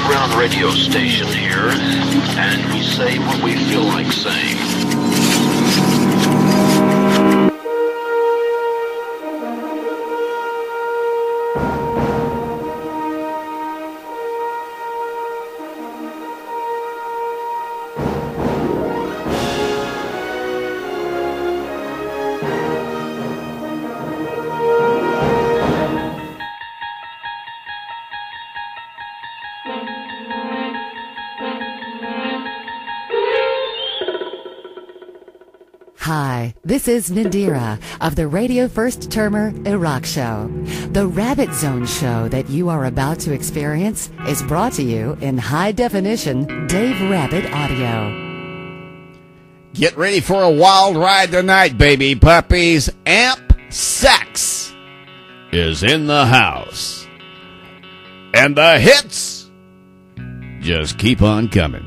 underground radio station here, and we say what we feel like saying. Hi, this is Nadira of the Radio First Termer Iraq Show. The Rabbit Zone show that you are about to experience is brought to you in high definition Dave Rabbit audio. Get ready for a wild ride tonight, baby puppies. AMPSEX is in the house. And the hits just keep on coming.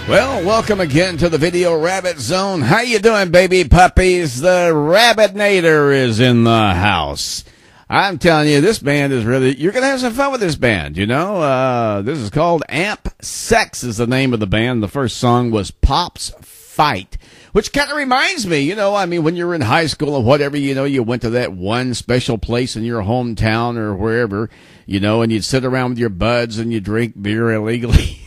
Well, welcome again to the Video Rabbit Zone. How you doing, baby puppies? The Rabbitnator is in the house. I'm telling you, this band is really, you're going to have some fun with this band, you know. This is called AMPSEX is the name of the band. The first song was Pop's Fight, which kind of reminds me, you know, I mean, when you were in high school or whatever, you know, you went to that one special place in your hometown or wherever, you know, and you'd sit around with your buds and you drink beer illegally.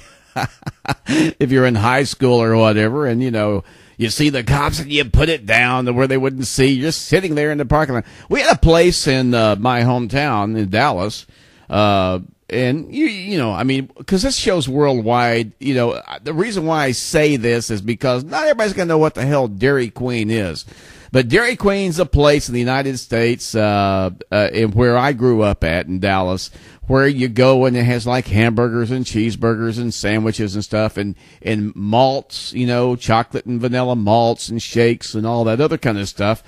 If you're in high school or whatever, and, you know, you see the cops and you put it down to where they wouldn't see. You're just sitting there in the parking lot. We had a place in my hometown in Dallas, and, you know, I mean, because this show's worldwide, you know, the reason why I say this is because not everybody's going to know what the hell Dairy Queen is. But Dairy Queen's a place in the United States, in where I grew up at in Dallas, where you go and it has like hamburgers and cheeseburgers and sandwiches and stuff and malts, chocolate and vanilla malts and shakes and all that other kind of stuff.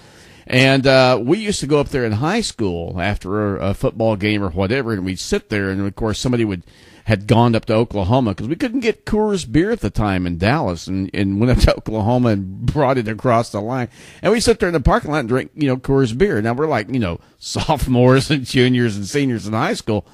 And we used to go up there in high school after a football game or whatever, and we'd sit there, and of course somebody had gone up to Oklahoma because we couldn't get Coors beer at the time in Dallas, and went up to Oklahoma and brought it across the line. And we sit there in the parking lot and drink, Coors beer. Now we're like, sophomores and juniors and seniors in high school.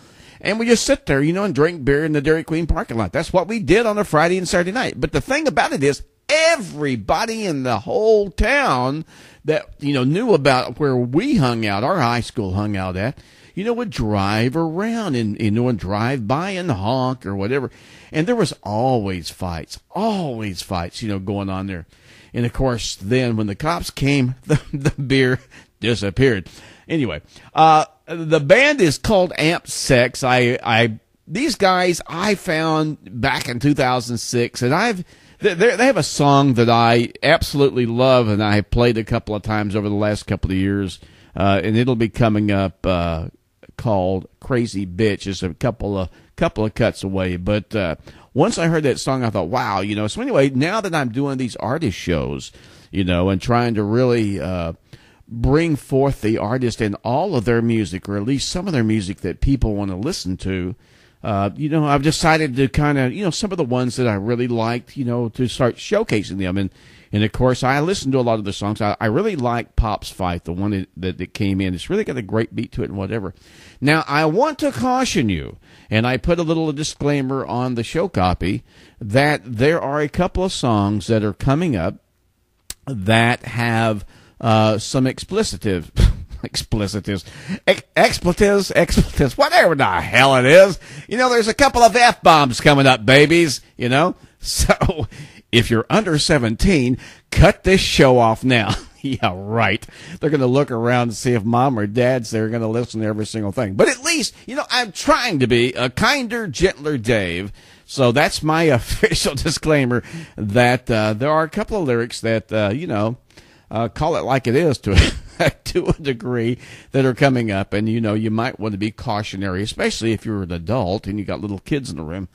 And we just sit there, and drink beer in the Dairy Queen parking lot. That's what we did on a Friday and Saturday night. But the thing about it is, everybody in the whole town that, knew about where we hung out, our high school hung out at, would drive around and drive by and honk or whatever. And there was always fights, going on there. And of course, then when the cops came, the beer disappeared. Anyway, the band is called AMPSEX. These guys I found back in 2006, and they have a song that I absolutely love, and I have played a couple of times over the last couple of years, and it'll be coming up called "Crazy Bitch." It's a couple of cuts away, but once I heard that song, I thought, wow, So anyway, now that I'm doing these artist shows, and trying to really bring forth the artist and all of their music, or at least some of their music that people want to listen to. I've decided to kind of, some of the ones that I really liked, to start showcasing them. And of course, I listened to a lot of the songs. I really like Pop's Fight, the one that came in. It's really got a great beat to it and whatever. Now, I want to caution you, and I put a little disclaimer on the show copy, that there are a couple of songs that are coming up that have some expletives, whatever the hell it is. There's a couple of F-bombs coming up, babies, So if you're under 17, cut this show off now. Yeah, right. They're going to look around and see if mom or dad's there, going to listen to every single thing. But at least, I'm trying to be a kinder, gentler Dave. So that's my official disclaimer that there are a couple of lyrics that, call it like it is to a degree, that are coming up, and you might want to be cautionary, especially if you're an adult and you got little kids in the room.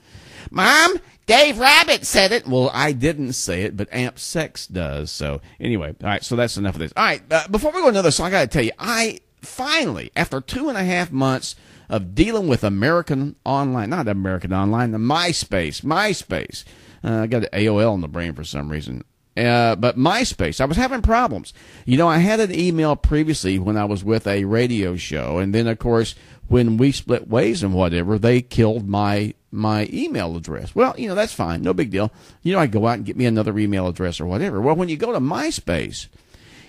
Mom, Dave Rabbit said it. Well, I didn't say it, but AMPSEX does. So anyway, all right, so that's enough of this. All right, before we go to another song, I got to tell you, I finally, after 2.5 months of dealing with American Online, not American Online, the MySpace. I got an AOL in the brain for some reason. But MySpace, I was having problems. I had an email previously when I was with a radio show, and then, of course, when we split ways and whatever, they killed my email address. Well, that's fine, no big deal. I go out and get me another email address or whatever. Well, when you go to MySpace,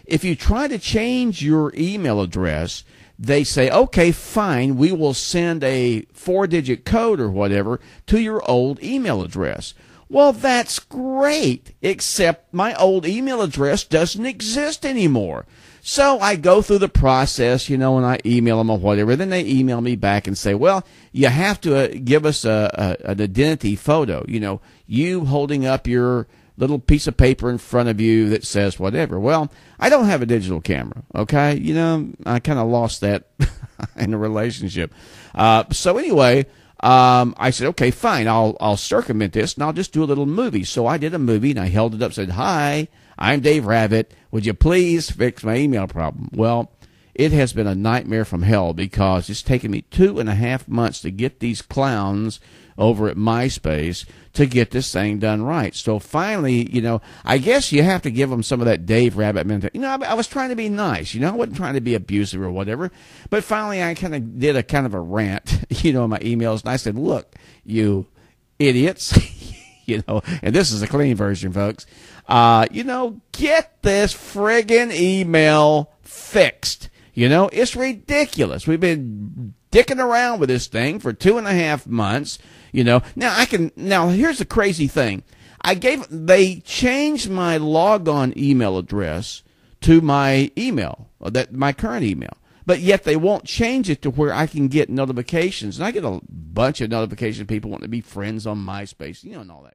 if you try to change your email address, they say, okay, fine, we will send a 4-digit code or whatever to your old email address. Well, that's great, except my old email address doesn't exist anymore. So I go through the process, and I email them or whatever. Then they email me back and say, well, you have to give us an identity photo, you holding up your little piece of paper in front of you that says whatever. Well, I don't have a digital camera, okay? I kind of lost that in a relationship. So anyway, I said, okay, fine, I'll circumvent this, and I'll just do a little movie. So I did a movie, and I held it up and said, hi, I'm Dave Rabbit. Would you please fix my email problem? Well, it has been a nightmare from hell because it's taken me 2.5 months to get these clowns over at MySpace to get this thing done right. So finally, I guess you have to give them some of that Dave Rabbit mentality. I was trying to be nice. I wasn't trying to be abusive or whatever. But finally, I kind of did a kind of a rant, in my emails. And I said, look, you idiots, and this is a clean version, folks. Get this friggin' email fixed. It's ridiculous. We've been dicking around with this thing for 2.5 months. Now here's the crazy thing. They changed my logon email address to my email, my current email. But yet they won't change it to where I can get notifications. And I get a bunch of notifications, people wanting to be friends on MySpace, and all that.